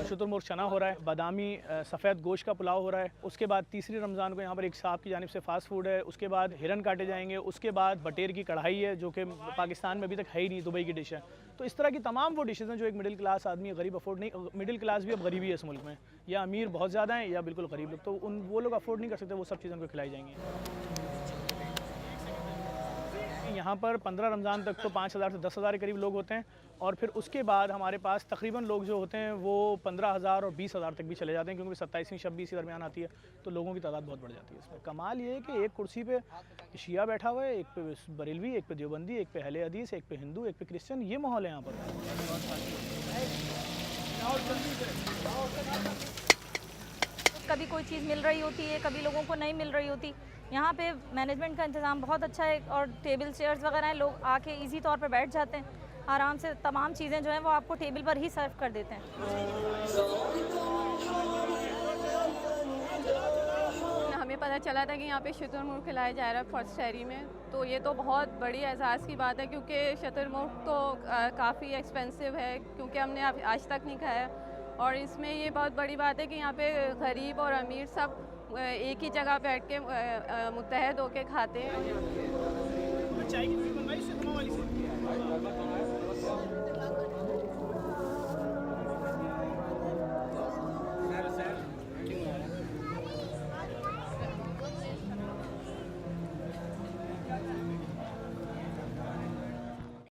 शुतुरमुर्ग चना हो रहा है, बादामी सफ़ेद गोश्त का पुलाव हो रहा है। उसके बाद तीसरी रमज़ान को यहाँ पर एक साहब की जानिब से फ़ास्ट फूड है। उसके बाद हिरन काटे जाएंगे। उसके बाद बटेर की कढ़ाई है जो कि पाकिस्तान में अभी तक है ही नहीं, दुबई की डिश है। तो इस तरह की तमाम वो डिशेज़ हैं जो एक मिडिल क्लास आदमी गरीब अफोर्ड नहीं, मिडिल क्लास भी अब गरीबी है इस मुल्क में, या अमीर बहुत ज़्यादा हैं या बिल्कुल गरीब लोग, तो वो लोग अफोर्ड नहीं कर सकते, वो सब चीज़ें उनको खिलाई जाएंगी। यहाँ पर 15 रमज़ान तक तो 5,000 से 10,000 के करीब लोग होते हैं, और फिर उसके बाद हमारे पास तकरीबन लोग जो होते हैं वो 15,000 और 20,000 तक भी चले जाते हैं, क्योंकि 27वीं 26 के दरमियान आती है तो लोगों की तादाद बहुत बढ़ जाती है। इसमें कमाल ये है कि एक कुर्सी पे शिया बैठा हुआ है, एक पे बरेलवी, एक पे देवबंदी, एक पे अहले हदीस, एक पे हिंदू, एक पे क्रिश्चियन, ये माहौल है यहाँ पर। कभी कोई चीज़ मिल रही होती है, कभी लोगों को नहीं मिल रही होती। यहाँ पे मैनेजमेंट का इंतज़ाम बहुत अच्छा है, और टेबल चेयर्स वगैरह हैं, लोग आके इजी तौर पे बैठ जाते हैं आराम से। तमाम चीज़ें जो हैं वो आपको टेबल पर ही सर्व कर देते हैं। हमें पता चला था कि यहाँ पे शुतुरमुर्ग खिलाया जा रहा है फर्स्ट शहरी में, तो ये तो बहुत बड़ी एहसास की बात है, क्योंकि शुतुरमुर्ग तो काफ़ी एक्सपेंसिव है, क्योंकि हमने आज तक नहीं खाया। और इसमें ये बहुत बड़ी बात है कि यहाँ पे गरीब और अमीर सब एक ही जगह बैठ के मुत्तहद होके खाते हैं।